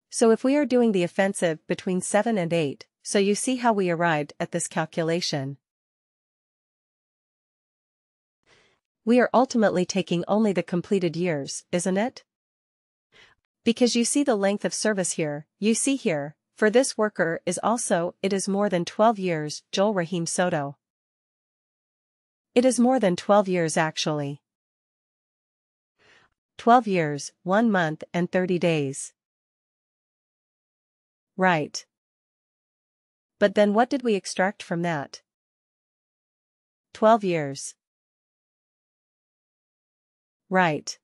So if we are doing the offensive between 7 and 8, so you see how we arrived at this calculation. We are ultimately taking only the completed years, isn't it? Because you see the length of service here, you see here, for this worker is also, it is more than 12 years, Joel Rahim Soto. It is more than 12 years actually. 12 years, 1 month and 30 days. Right. But then what did we extract from that? 12 years. Right.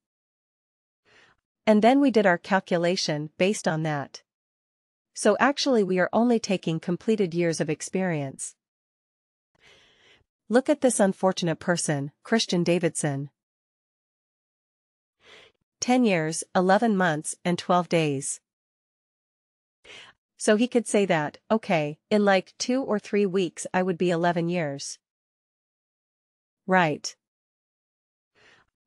And then we did our calculation based on that. So actually we are only taking completed years of experience. Look at this unfortunate person, Christian Davidson. 10 years, 11 months and 12 days. So he could say that, okay, in like 2 or 3 weeks I would be 11 years. Right.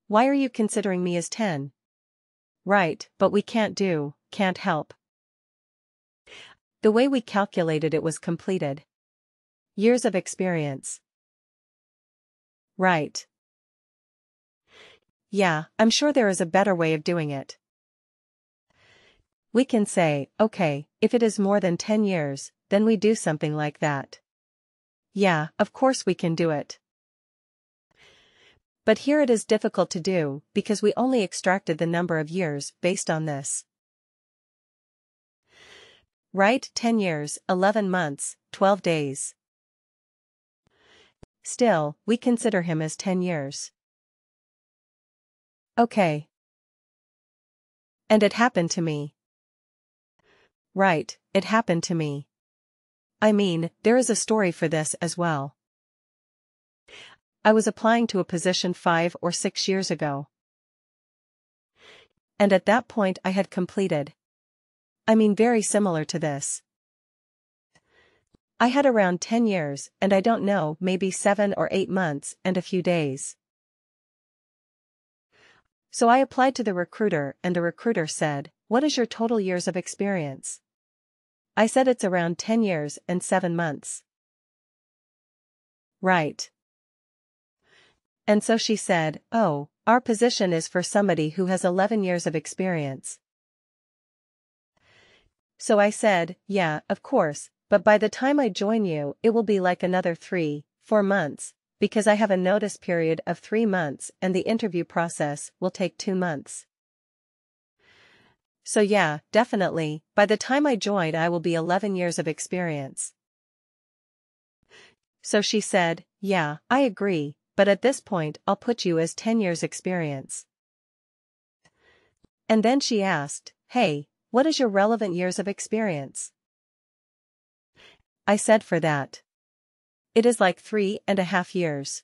Why are you considering me as 10? Right, but we can't help. The way we calculated it was completed years of experience. Right. Yeah, I'm sure there is a better way of doing it. We can say, okay, if it is more than 10 years, then we do something like that. Yeah, of course we can do it. But here it is difficult to do, because we only extracted the number of years based on this. Right, 10 years, 11 months, 12 days. Still, we consider him as 10 years. Okay. And it happened to me. Right, it happened to me. I mean, there is a story for this as well. I was applying to a position 5 or 6 years ago. And at that point I had completed. I mean very similar to this. I had around 10 years and I don't know, maybe 7 or 8 months and a few days. So I applied to the recruiter and the recruiter said, "What is your total years of experience?" I said it's around 10 years and 7 months. Right. And so she said, "Oh, our position is for somebody who has 11 years of experience." So I said, "Yeah, of course, but by the time I join you it will be like another 3-4 months, because I have a notice period of 3 months and the interview process will take 2 months. So yeah, definitely, by the time I join I will be 11 years of experience." So she said, "Yeah, I agree, but at this point I'll put you as 10 years experience." And then she asked, "Hey, what is your relevant years of experience?" I said for that. It is like 3.5 years.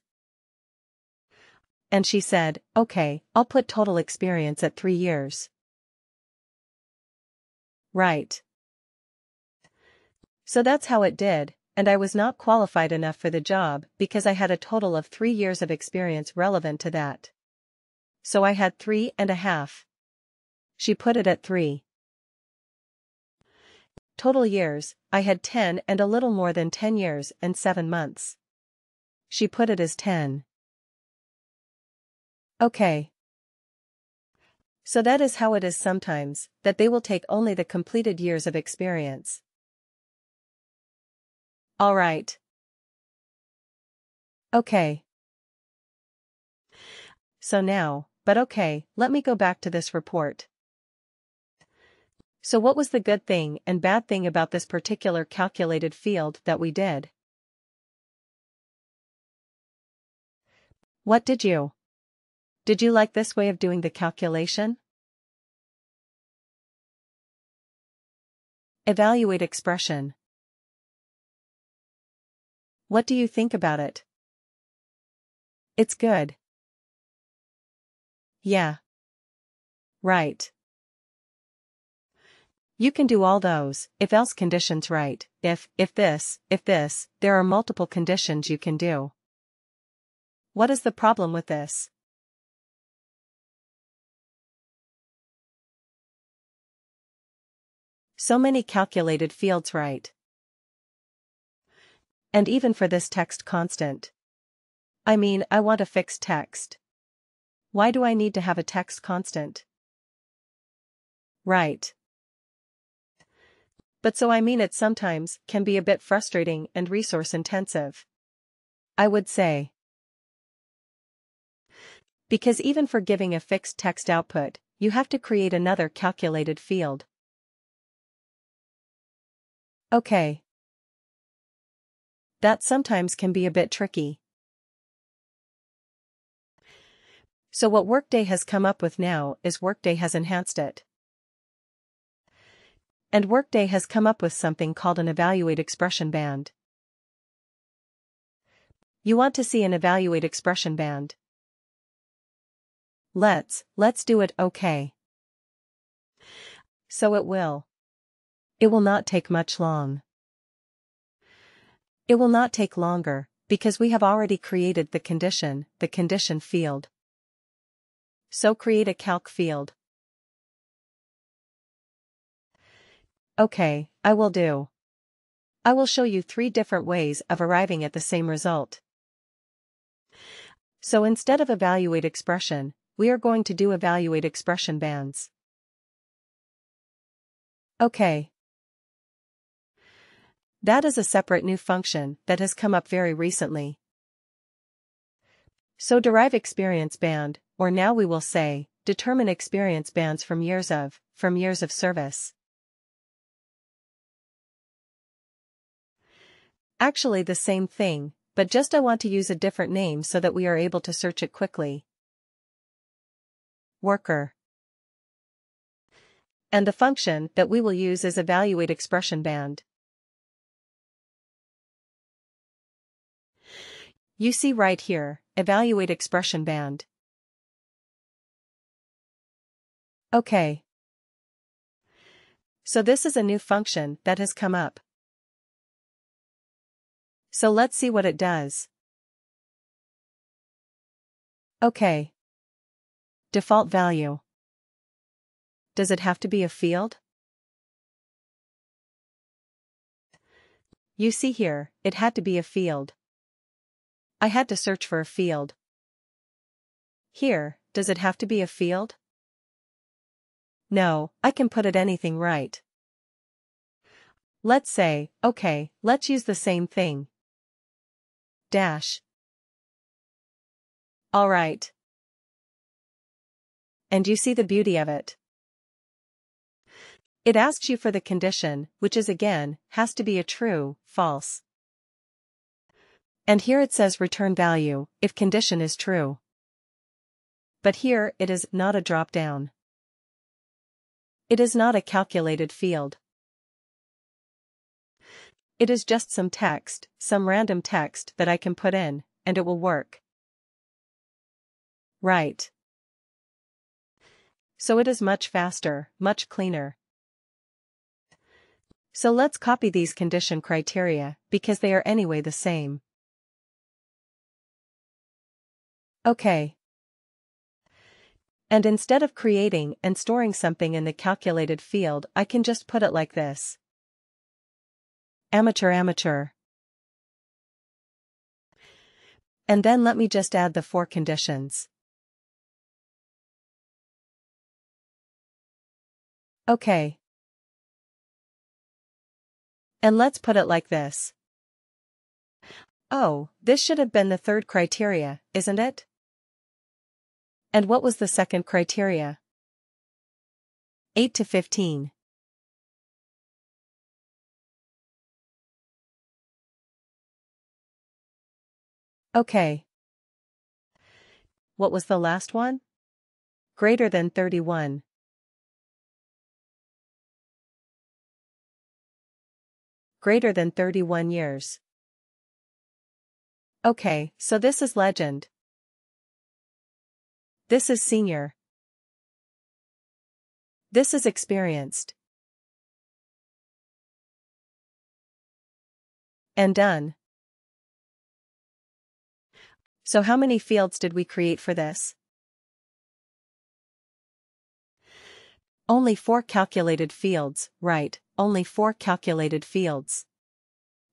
And she said, "Okay, I'll put total experience at 3 years." Right. So that's how it did, and I was not qualified enough for the job because I had a total of 3 years of experience relevant to that. So I had 3.5. She put it at 3. Total years, I had 10 and a little more than 10 years and 7 months. She put it as 10. Okay. So that is how it is sometimes, that they will take only the completed years of experience. All right. Okay. So now, but okay, let me go back to this report. So what was the good thing and bad thing about this particular calculated field that we did? What did you like this way of doing the calculation? Evaluate expression. What do you think about it? It's good. Yeah. Right. You can do all those if-else conditions right. If this, there are multiple conditions you can do. What is the problem with this? So many calculated fields, right? And even for this text constant. I mean, I want a fixed text. Why do I need to have a text constant? Right. But so I mean it sometimes can be a bit frustrating and resource intensive. I would say. Because even for giving a fixed text output, you have to create another calculated field. Okay. That sometimes can be a bit tricky. So what Workday has come up with now is Workday has enhanced it. And Workday has come up with something called an evaluate expression band. You want to see an evaluate expression band? Let's do it, okay. So it will. It will not take much long. It will not take longer, because we have already created the condition field. So create a calc field. Okay, I will do. I will show you 3 different ways of arriving at the same result. So instead of evaluate expression, we are going to do evaluate expression bands. Okay. That is a separate new function that has come up very recently. So derive experience band, or now we will say, determine experience bands from years of service. Actually the same thing, but just I want to use a different name so that we are able to search it quickly. Worker. And the function that we will use is evaluate expression band. You see right here, evaluate expression band. Okay. So this is a new function that has come up. So let's see what it does. Okay. Default value. Does it have to be a field? You see here, it had to be a field. I had to search for a field. Here, does it have to be a field? No, I can put it anything right. Let's say, okay, let's use the same thing. Dash. Alright. And you see the beauty of it. It asks you for the condition, which is again, has to be a true, false. And here it says return value, if condition is true. But here it is not a drop-down. It is not a calculated field. It is just some text, some random text that I can put in, and it will work. Right. So it is much faster, much cleaner. So let's copy these condition criteria, because they are anyway the same. Okay. And instead of creating and storing something in the calculated field, I can just put it like this. Amateur. And then let me just add the 4 conditions. Okay. And let's put it like this. Oh, this should have been the 3rd criteria, isn't it? And what was the 2nd criteria? 8 to 15. Okay. What was the last one? Greater than 31. Greater than 31 years. Okay, so this is legend. This is senior. This is experienced. And done. So how many fields did we create for this? Only 4 calculated fields, right, only 4 calculated fields.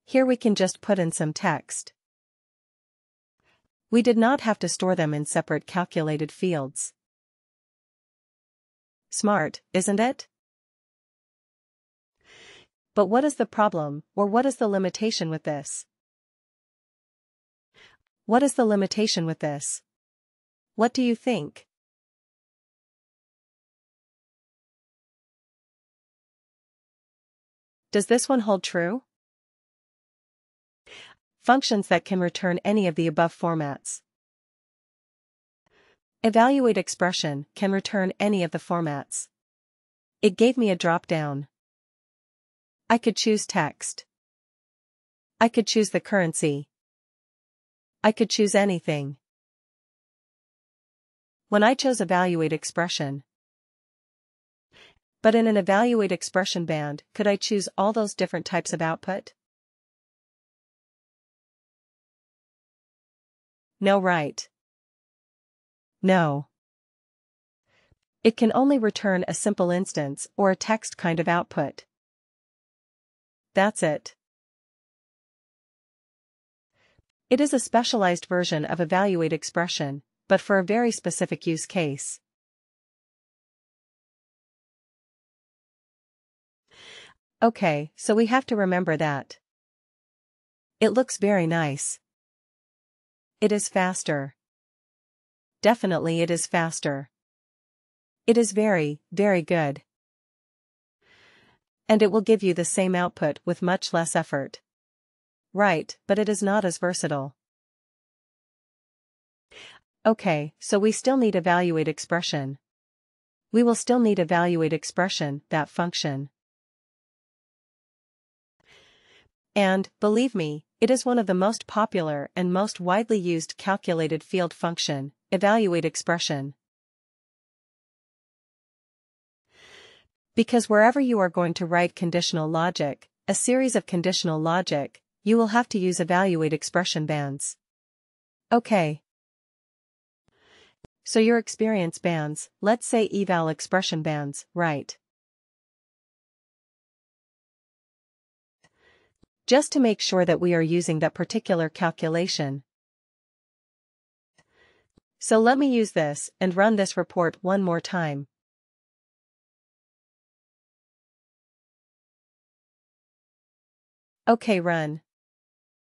Here we can just put in some text. We did not have to store them in separate calculated fields. Smart, isn't it? But what is the problem, or what is the limitation with this? What is the limitation with this? What do you think? Does this one hold true? Functions that can return any of the above formats. Evaluate expression can return any of the formats. It gave me a drop-down. I could choose text. I could choose the currency. I could choose anything. When I chose evaluate expression. But in an evaluate expression band, could I choose all those different types of output? No, right? No. It can only return a simple instance or a text kind of output. That's it. It is a specialized version of evaluate expression, but for a very specific use case. Okay, so we have to remember that. It looks very nice. It is faster. Definitely it is faster. It is very, very good. And it will give you the same output with much less effort. Right, but it is not as versatile. Okay, so we still need evaluate expression. We will still need evaluate expression, that function. And, believe me, it is one of the most popular and most widely used calculated field function, evaluate expression. Because wherever you are going to write conditional logic, a series of conditional logic, you will have to use evaluate expression bands. Okay. So your experience bands, let's say eval expression bands, right? Just to make sure that we are using that particular calculation. So let me use this and run this report one more time. Okay, run.